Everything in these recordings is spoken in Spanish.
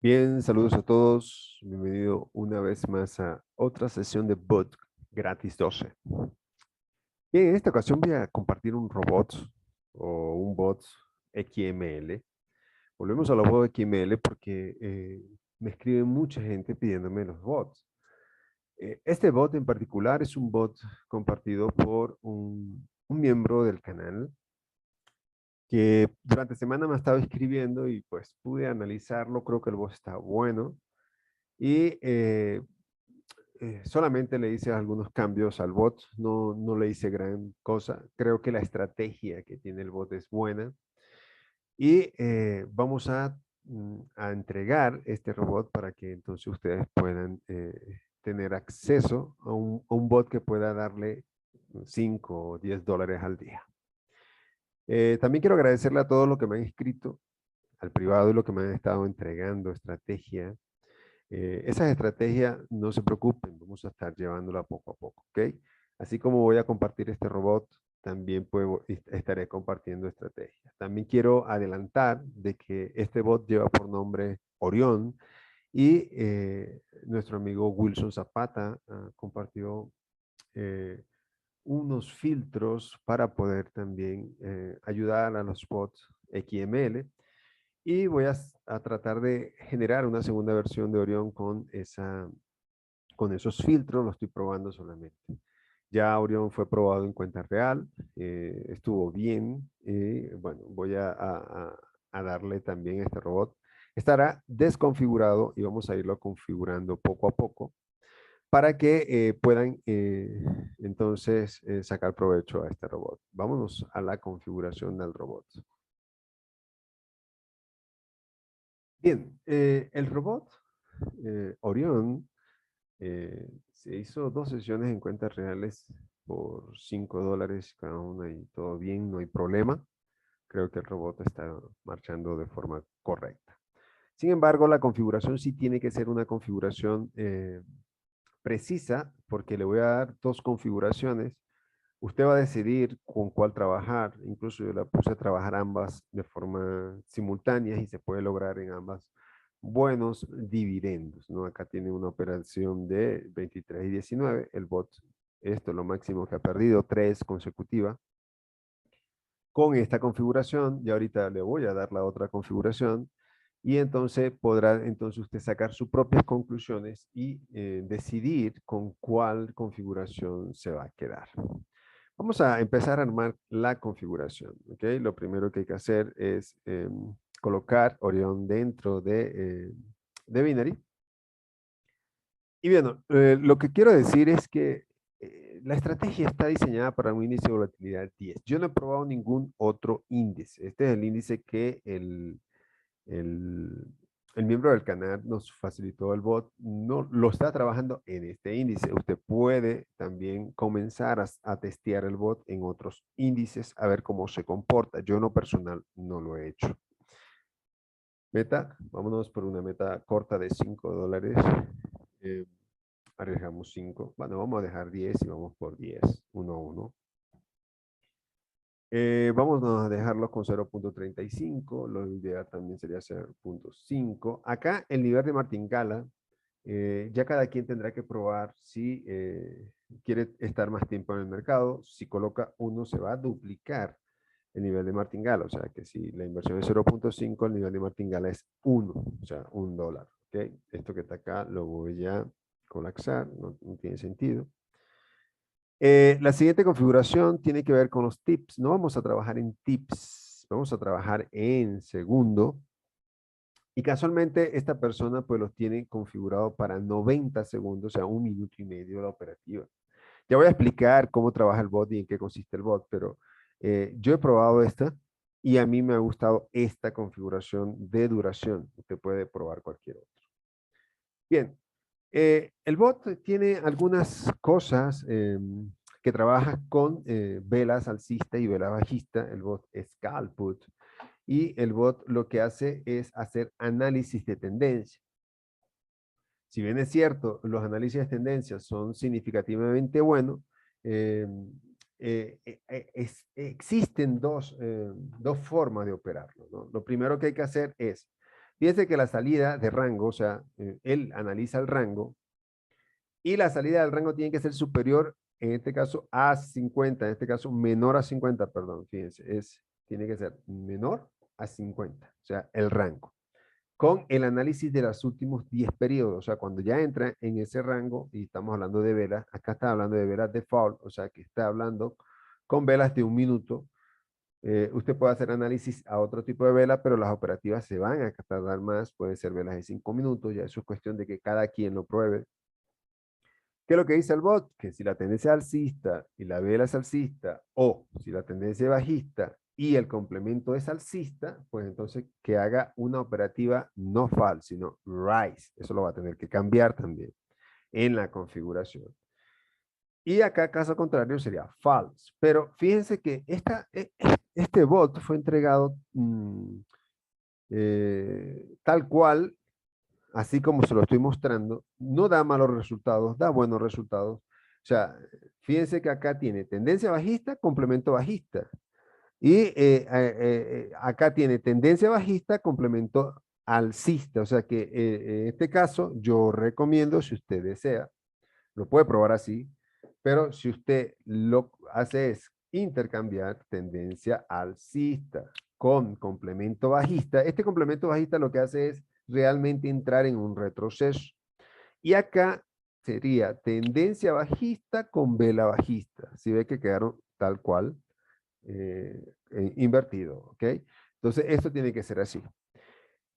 Bien, saludos a todos. Bienvenido una vez más a otra sesión de Bot Gratis 12. Bien, en esta ocasión voy a compartir un robot o un bot XML. Volvemos a los bots XML porque me escribe mucha gente pidiéndome los bots. Este bot en particular es un bot compartido por un miembro del canal que durante semana me ha estado escribiendo y pues pude analizarlo. Creo que el bot está bueno. Y solamente le hice algunos cambios al bot, no le hice gran cosa. Creo que la estrategia que tiene el bot es buena. Y vamos a entregar este robot para que entonces ustedes puedan tener acceso a un bot que pueda darle 5 o 10 dólares al día. También quiero agradecerle a todos los que me han escrito al privado y lo que me han estado entregando, estrategia. Esas estrategias, no se preocupen, vamos a estar llevándola poco a poco, ¿ok? Así como voy a compartir este robot, también estaré compartiendo estrategias. También quiero adelantar de que este bot lleva por nombre Orión y nuestro amigo Wilson Zapata compartió eh, unos filtros para poder también ayudar a los bots XML y voy a tratar de generar una segunda versión de Orión con esos filtros, lo estoy probando solamente. Ya Orión fue probado en cuenta real, estuvo bien, y bueno, voy a darle también a este robot. Estará desconfigurado y vamos a irlo configurando poco a poco para que puedan entonces sacar provecho a este robot. Vámonos a la configuración del robot. Bien, el robot Orión se hizo 2 sesiones en cuentas reales por 5 dólares cada una y todo bien, no hay problema. Creo que el robot está marchando de forma correcta. Sin embargo, la configuración sí tiene que ser una configuración precisa porque le voy a dar 2 configuraciones. Usted va a decidir con cuál trabajar. Incluso yo la puse a trabajar ambas de forma simultánea y se puede lograr en ambas buenos dividendos, ¿no? Acá tiene una operación de 23 y 19. El bot, esto es lo máximo que ha perdido, 3 consecutivas. Con esta configuración, y ahorita le voy a dar la otra configuración, y entonces podrá entonces usted sacar sus propias conclusiones y decidir con cuál configuración se va a quedar. Vamos a empezar a armar la configuración. ¿Okay? Lo primero que hay que hacer es colocar Orión dentro de Binary. Y bueno, lo que quiero decir es que la estrategia está diseñada para un índice de volatilidad 10. Yo no he probado ningún otro índice. Este es el índice que el, el miembro del canal nos facilitó el bot, no lo está trabajando en este índice. Usted puede también comenzar a testear el bot en otros índices, a ver cómo se comporta. Yo en lo personal no lo he hecho. Meta, vámonos por una meta corta de 5 dólares. Eh, arriesgamos 5. Bueno, vamos a dejar 10 y vamos por 10. 1 a 1. Vamos a dejarlo con 0.35. Lo ideal también sería 0.5. Acá el nivel de martingala, ya cada quien tendrá que probar si quiere estar más tiempo en el mercado. Si coloca 1, se va a duplicar el nivel de martingala. O sea que si la inversión es 0.5, el nivel de martingala es 1, o sea, $1. ¿Okay? Esto que está acá lo voy a colapsar, no tiene sentido. La siguiente configuración tiene que ver con los tips. No vamos a trabajar en tips, vamos a trabajar en segundo. Y casualmente esta persona pues los tiene configurado para 90 segundos, o sea, 1 minuto y medio la operativa. Ya voy a explicar cómo trabaja el bot y en qué consiste el bot, pero yo he probado esta y a mí me ha gustado esta configuración de duración. Usted puede probar cualquier otra. Bien, el bot tiene algunas cosas que trabaja con velas alcista y vela bajista. El bot es Scalput y el bot lo que hace es hacer análisis de tendencia. Si bien es cierto, los análisis de tendencia son significativamente buenos, existen dos formas de operarlo, ¿no? Lo primero que hay que hacer es Fíjense que la salida de rango, o sea, él analiza el rango y la salida del rango tiene que ser superior, en este caso, a 50, en este caso, menor a 50, perdón, fíjense, tiene que ser menor a 50, o sea, el rango. Con el análisis de los últimos 10 periodos, o sea, cuando ya entra en ese rango, y estamos hablando de velas, acá está hablando de velas default, o sea, que está hablando con velas de 1 minuto. Usted puede hacer análisis a otro tipo de vela, pero las operativas se van a tardar más, pueden ser velas de 5 minutos, ya eso es cuestión de que cada quien lo pruebe. ¿Qué es lo que dice el bot? Que si la tendencia es alcista y la vela es alcista, o si la tendencia es bajista y el complemento es alcista, pues entonces que haga una operativa no fall, sino rise. Eso lo va a tener que cambiar también en la configuración. Y acá, caso contrario, sería false. Pero fíjense que este bot fue entregado tal cual, así como se lo estoy mostrando, no da malos resultados, da buenos resultados. O sea, fíjense que acá tiene tendencia bajista, complemento bajista. Y acá tiene tendencia bajista, complemento alcista. O sea que en este caso yo recomiendo, si usted desea, lo puede probar así, pero si usted lo hace es intercambiar tendencia alcista con complemento bajista, este complemento bajista lo que hace es realmente entrar en un retroceso. Y acá sería tendencia bajista con vela bajista. Si ve que quedaron tal cual invertido, ¿ok? Entonces, esto tiene que ser así.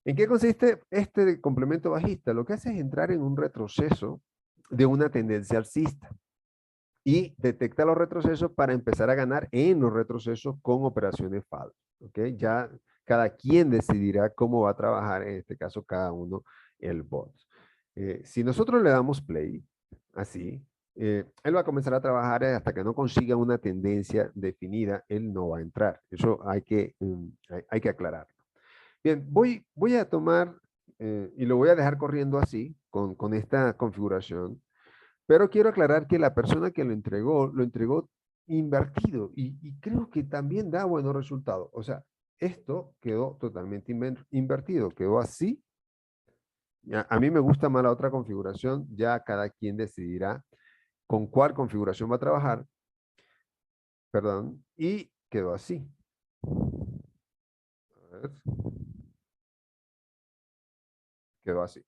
¿En qué consiste este complemento bajista? Lo que hace es entrar en un retroceso de una tendencia alcista y detecta los retrocesos para empezar a ganar en los retrocesos con operaciones FAL. ¿Ok? Ya cada quien decidirá cómo va a trabajar, en este caso cada uno, el bot. Si nosotros le damos play, así, él va a comenzar a trabajar hasta que no consiga una tendencia definida, él no va a entrar. Eso hay que aclararlo. Bien, voy a tomar y lo voy a dejar corriendo así, con esta configuración. Pero quiero aclarar que la persona que lo entregó invertido y creo que también da buenos resultados. O sea, esto quedó totalmente invertido, quedó así. A mí me gusta más la otra configuración, ya cada quien decidirá con cuál configuración va a trabajar, perdón, y quedó así. A ver, quedó así.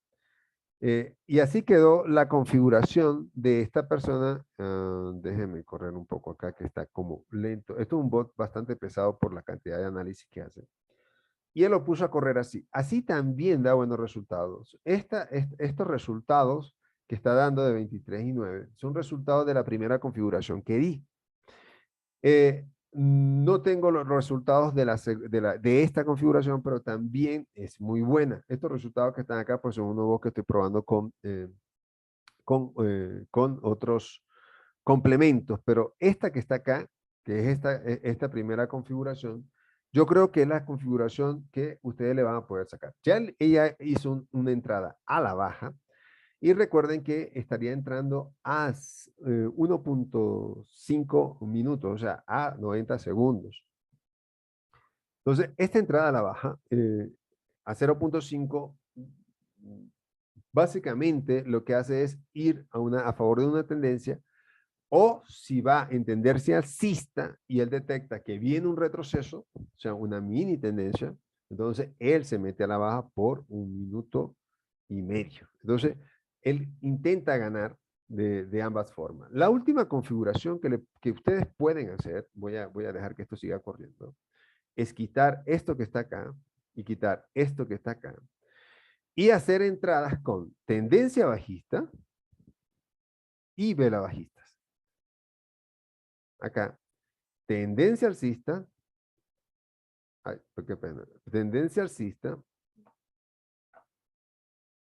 Y así quedó la configuración de esta persona. Déjenme correr un poco acá que está como lento. Esto es un bot bastante pesado por la cantidad de análisis que hace. Y él lo puso a correr así. Así también da buenos resultados. Estos resultados que está dando de 23 y 9 son resultados de la primera configuración que di. No tengo los resultados de esta configuración, pero también es muy buena. Estos resultados que están acá, pues son unos que estoy probando con otros complementos, pero esta que está acá, que es esta primera configuración, yo creo que es la configuración que ustedes le van a poder sacar. Ya ella hizo una entrada a la baja, y recuerden que estaría entrando a 1.5 minutos, o sea, a 90 segundos. Entonces, esta entrada a la baja, a 0.5, básicamente lo que hace es ir a favor de una tendencia, o si va a entenderse alcista y él detecta que viene un retroceso, o sea, una mini tendencia, entonces él se mete a la baja por 1 minuto y medio. Entonces, él intenta ganar de ambas formas. La última configuración que ustedes pueden hacer, voy a dejar que esto siga corriendo, es quitar esto que está acá y quitar esto que está acá y hacer entradas con tendencia bajista y vela bajistas. Acá, tendencia alcista, ay, qué pena, tendencia alcista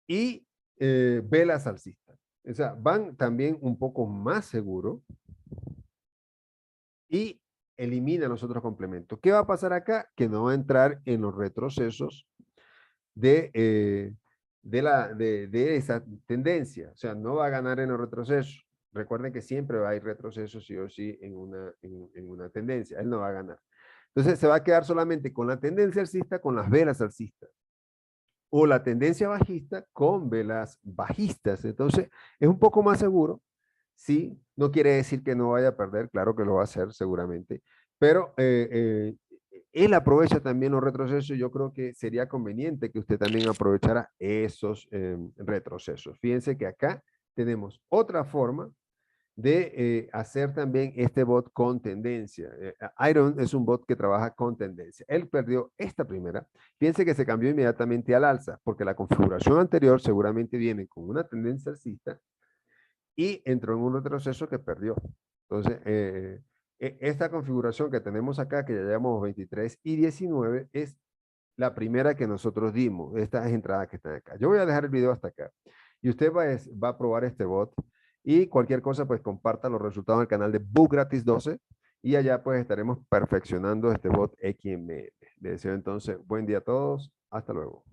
y velas alcistas. O sea, van también un poco más seguro y eliminan los otros complementos. ¿Qué va a pasar acá? Que no va a entrar en los retrocesos de esa tendencia. O sea, no va a ganar en los retrocesos. Recuerden que siempre va a ir retrocesos sí o sí en una tendencia. Él no va a ganar. Entonces se va a quedar solamente con la tendencia alcista, con las velas alcistas. o la tendencia bajista con velas bajistas. Entonces, es un poco más seguro. Sí, no quiere decir que no vaya a perder, claro que lo va a hacer seguramente, pero él aprovecha también los retrocesos. Yo creo que sería conveniente que usted también aprovechara esos retrocesos. Fíjense que acá tenemos otra forma de hacer también este bot con tendencia. Iron es un bot que trabaja con tendencia. Él perdió esta primera. Fíjense que se cambió inmediatamente al alza, porque la configuración anterior seguramente viene con una tendencia alcista y entró en un retroceso que perdió. Entonces, esta configuración que tenemos acá, que ya llevamos 23 y 19, es la primera que nosotros dimos, estas entradas que están acá. Yo voy a dejar el video hasta acá y usted va a probar este bot y cualquier cosa, pues comparta los resultados en el canal de Book Gratis 12 y allá pues estaremos perfeccionando este bot XML. Les deseo entonces buen día a todos. Hasta luego.